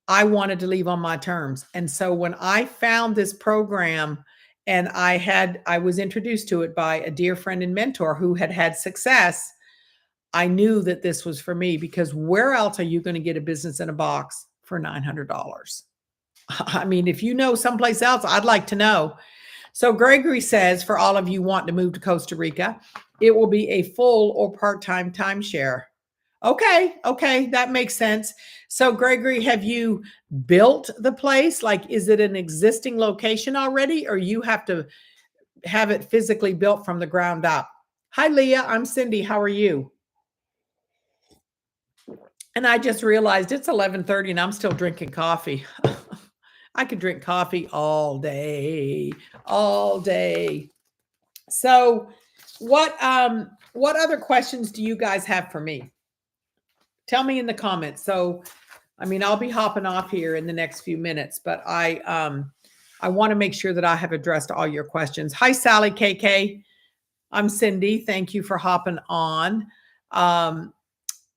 I wanted to leave on my terms. And so when I found this program and I was introduced to it by a dear friend and mentor who had had success, I knew that this was for me because where else are you going to get a business in a box for $900? I mean, if you know someplace else, I'd like to know. So Gregory says, for all of you wanting to move to Costa Rica, it will be a full or part-time timeshare. Okay, that makes sense. So Gregory, have you built the place? Like, is it an existing location already, or you have to have it physically built from the ground up? Hi, Leah. I'm Cindy. How are you? And I just realized it's 11:30 and I'm still drinking coffee. I could drink coffee all day, all day. So, what other questions do you guys have for me? Tell me in the comments. So, I mean, I'll be hopping off here in the next few minutes, but I want to make sure that I have addressed all your questions. Hi, Sally KK. I'm Cindy. Thank you for hopping on.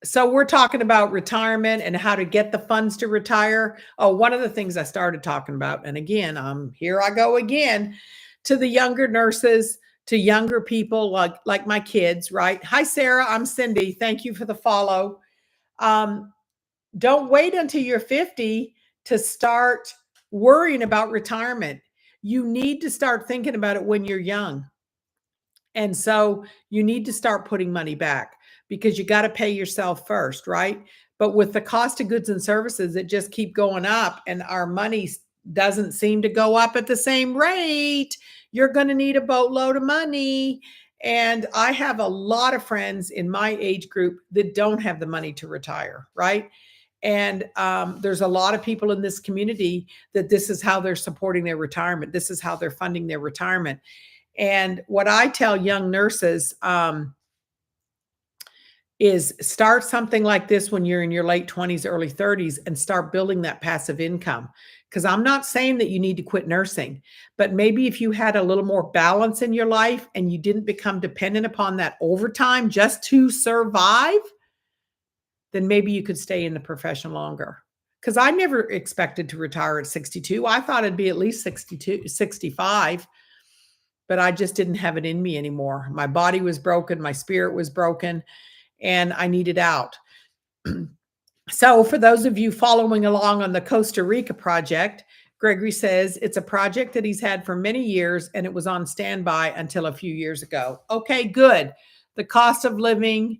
So we're talking about retirement and how to get the funds to retire. Oh, one of the things I started talking about, and again, here I go again, to the younger nurses, to younger people like my kids, right? Hi, Sarah. I'm Cindy. Thank you for the follow. Don't wait until you're 50 to start worrying about retirement. You need to start thinking about it when you're young. And so you need to start putting money back because you got to pay yourself first, right? But with the cost of goods and services that just keep going up and our money doesn't seem to go up at the same rate, you're going to need a boatload of money. And I have a lot of friends in my age group that don't have the money to retire, right? And there's a lot of people in this community that this is how they're supporting their retirement. This is how they're funding their retirement. And what I tell young nurses is start something like this when you're in your late 20s, early 30s, and start building that passive income. Because I'm not saying that you need to quit nursing, but maybe if you had a little more balance in your life and you didn't become dependent upon that overtime just to survive, then maybe you could stay in the profession longer. Because I never expected to retire at 62. I thought it'd be at least 62, 65. But I just didn't have it in me anymore. My body was broken, my spirit was broken, and I needed out. So for those of you following along on the Costa Rica project, Gregory says it's a project that he's had for many years and it was on standby until a few years ago. Okay, good. The cost of living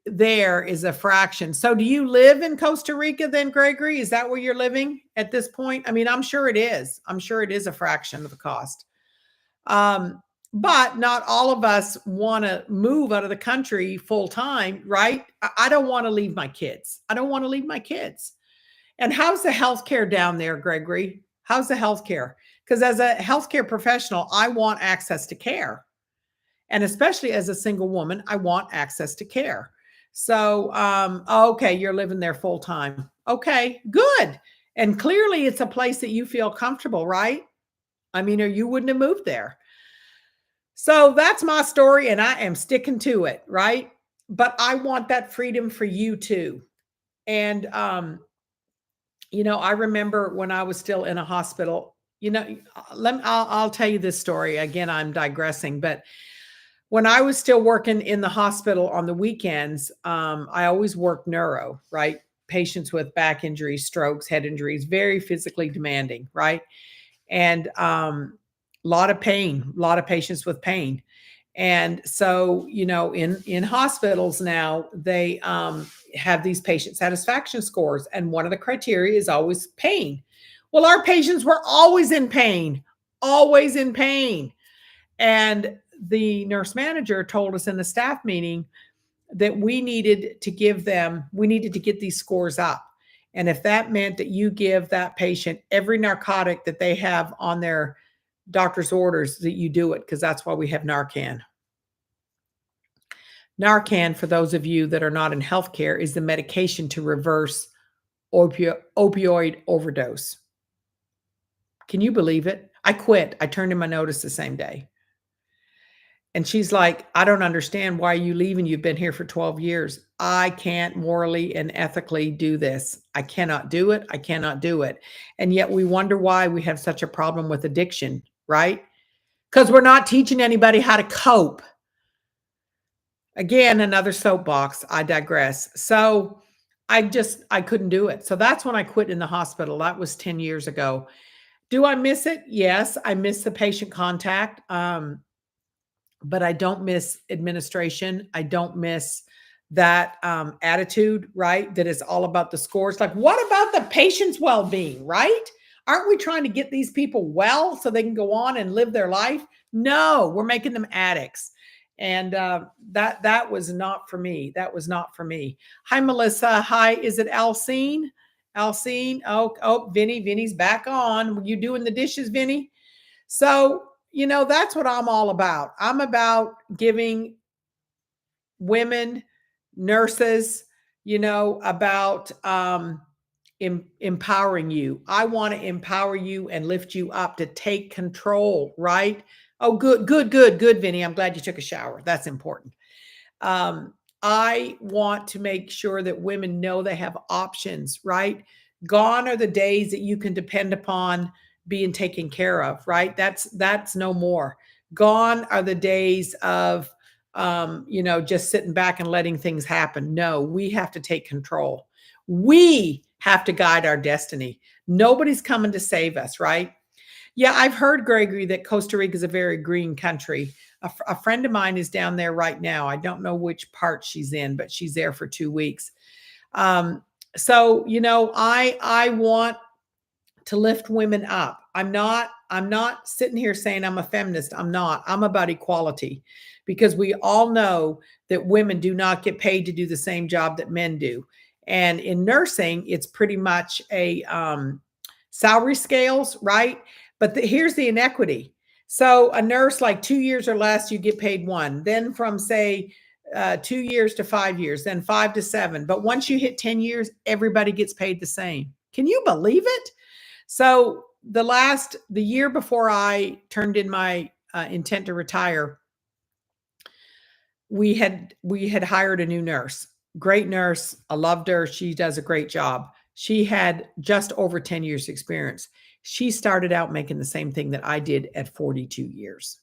there is a fraction. So do you live in Costa Rica then, Gregory? Is that where you're living at this point? I mean, I'm sure it is. I'm sure it is a fraction of the cost. But not all of us want to move out of the country full time, right? I don't want to leave my kids. I don't want to leave my kids. And how's the healthcare down there, Gregory? How's the healthcare? Because as a healthcare professional, I want access to care. And especially as a single woman, I want access to care. So, okay, you're living there full time. Okay, good. And clearly it's a place that you feel comfortable, right? I mean, or you wouldn't have moved there. So that's my story and I am sticking to it, right? But I want that freedom for you too. And I remember when I was still in a hospital, I'll tell you this story. Again, I'm digressing, but when I was still working in the hospital on the weekends, I always worked neuro, right? Patients with back injuries, strokes, head injuries, very physically demanding, right? And a lot of pain, a lot of patients with pain. And so, in hospitals now, they have these patient satisfaction scores. And one of the criteria is always pain. Well, our patients were always in pain, always in pain. And the nurse manager told us in the staff meeting that we needed to get these scores up. And if that meant that you give that patient every narcotic that they have on their doctor's orders, that you do it, because that's why we have Narcan. Narcan, for those of you that are not in healthcare, is the medication to reverse opioid overdose. Can you believe it? I quit. I turned in my notice the same day. And she's like, "I don't understand. Why are you leaving? You've been here for 12 years." I can't morally and ethically do this. I cannot do it. I cannot do it. And yet we wonder why we have such a problem with addiction, right? Because we're not teaching anybody how to cope. Again, another soapbox. I digress. So I couldn't do it. So that's when I quit in the hospital. That was 10 years ago. Do I miss it? Yes, I miss the patient contact. But I don't miss administration. I don't miss that attitude, right? That is all about the scores. Like, what about the patient's well being, right? Aren't we trying to get these people well so they can go on and live their life? No, we're making them addicts. And that was not for me. That was not for me. Hi, Melissa. Hi, is it Alcine? Alcine. Oh, Vinny's back on. Were you doing the dishes, Vinny? So, that's what I'm all about. I'm about giving women, nurses, about empowering you. I want to empower you and lift you up to take control, right? Oh, good, Vinny. I'm glad you took a shower. That's important. I want to make sure that women know they have options, right? Gone are the days that you can depend upon being taken care of, right? That's no more. Gone are the days of just sitting back and letting things happen. No, we have to take control. We have to guide our destiny. Nobody's coming to save us, right? Yeah, I've heard, Gregory, that Costa Rica is a very green country. A friend of mine is down there right now. I don't know which part she's in, but she's there for 2 weeks. So I want to lift women up. I'm not sitting here saying I'm a feminist. I'm not. I'm about equality, because we all know that women do not get paid to do the same job that men do. And in nursing, it's pretty much a salary scales, right? But here's the inequity. So a nurse, like 2 years or less, you get paid one. Then from, say, 2 years to 5 years, then 5 to 7. But once you hit 10 years, everybody gets paid the same. Can you believe it? So the year before I turned in my intent to retire, we had hired a new nurse. Great nurse. I loved her. She does a great job. She had just over 10 years experience. She started out making the same thing that I did at 42 years.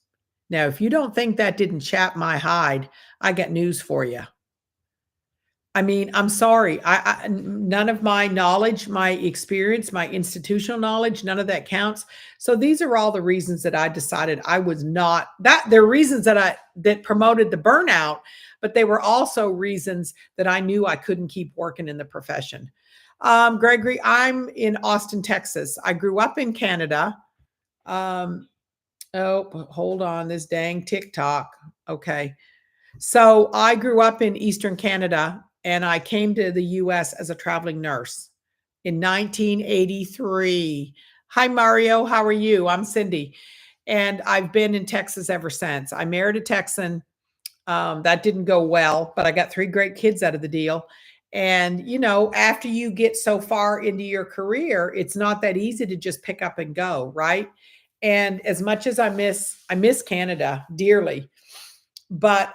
Now, if you don't think that didn't chap my hide, I got news for you. I mean, I'm sorry. None of my knowledge, my experience, my institutional knowledge, none of that counts. So these are all the reasons that I decided I was not that. They're reasons that promoted the burnout, but they were also reasons that I knew I couldn't keep working in the profession. Gregory, I'm in Austin, Texas. I grew up in Canada. Hold on, this dang TikTok. Okay. So I grew up in Eastern Canada, and I came to the US as a traveling nurse in 1983. Hi, Mario. How are you? I'm Cindy. And I've been in Texas ever since. I married a Texan. That didn't go well, but I got 3 great kids out of the deal. And, after you get so far into your career, it's not that easy to just pick up and go, right? And as much as I miss Canada dearly, but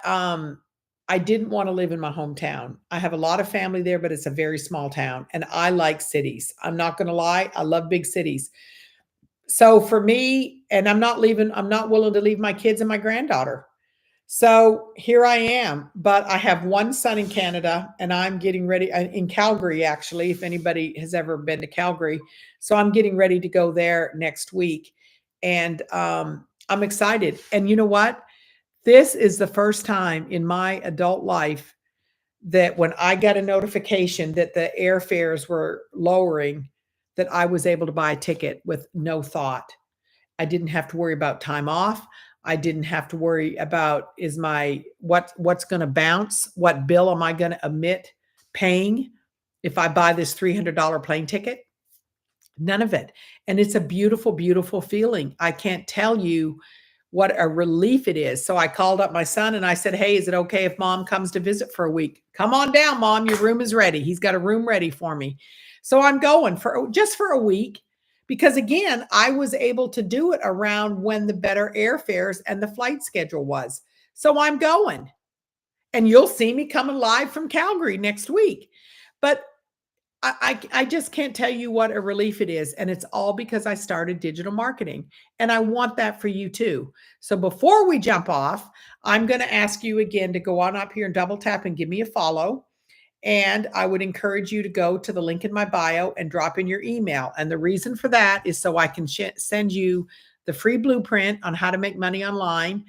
I didn't want to live in my hometown. I have a lot of family there, but it's a very small town, and I like cities. I'm not going to lie. I love big cities. So for me, and I'm not willing to leave my kids and my granddaughter. So here I am, but I have one son in Canada, and I'm getting ready in Calgary, actually, if anybody has ever been to Calgary. So I'm getting ready to go there next week. And I'm excited. And you know what? This is the first time in my adult life that when I got a notification that the airfares were lowering, that I was able to buy a ticket with no thought. I didn't have to worry about time off. I didn't have to worry about what's going to bounce, what bill am I going to omit paying if I buy this $300 plane ticket. None of it. And it's a beautiful, beautiful feeling. I can't tell you what a relief it is. So I called up my son and I said, "Hey, is it okay if mom comes to visit for a week? Come on down, mom. Your room is ready." He's got a room ready for me. So I'm going for just for a week, because again, I was able to do it around when the better airfares and the flight schedule was. So I'm going, and you'll see me coming live from Calgary next week. But I just can't tell you what a relief it is. And it's all because I started digital marketing. And I want that for you too. So before we jump off, I'm going to ask you again to go on up here and double tap and give me a follow. And I would encourage you to go to the link in my bio and drop in your email. And the reason for that is so I can send you the free blueprint on how to make money online,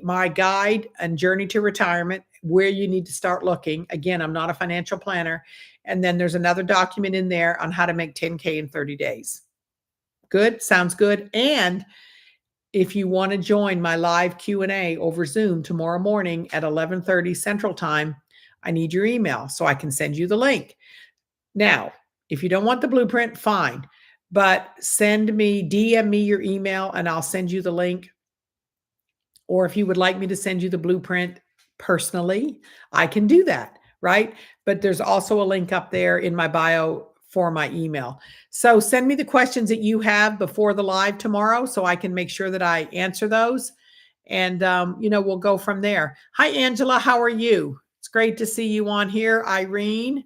my guide and journey to retirement, where you need to start looking. Again, I'm not a financial planner. And then there's another document in there on how to make 10K in 30 days. Good? Sounds good. And if you want to join my live Q&A over Zoom tomorrow morning at 11:30 Central Time, I need your email so I can send you the link. Now, if you don't want the blueprint, fine. But DM me your email and I'll send you the link. Or if you would like me to send you the blueprint personally, I can do that, right? But there's also a link up there in my bio for my email. So send me the questions that you have before the live tomorrow so I can make sure that I answer those. And, we'll go from there. Hi, Angela. How are you? It's great to see you on here. Irene.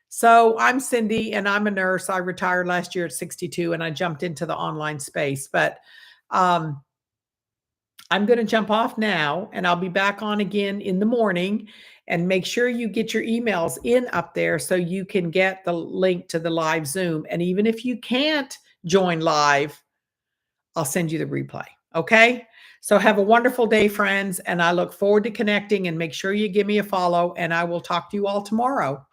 So I'm Cindy and I'm a nurse. I retired last year at 62 and I jumped into the online space. But I'm going to jump off now and I'll be back on again in the morning, and make sure you get your emails in up there so you can get the link to the live Zoom. And even if you can't join live, I'll send you the replay. Okay. So have a wonderful day, friends. And I look forward to connecting, and make sure you give me a follow, and I will talk to you all tomorrow.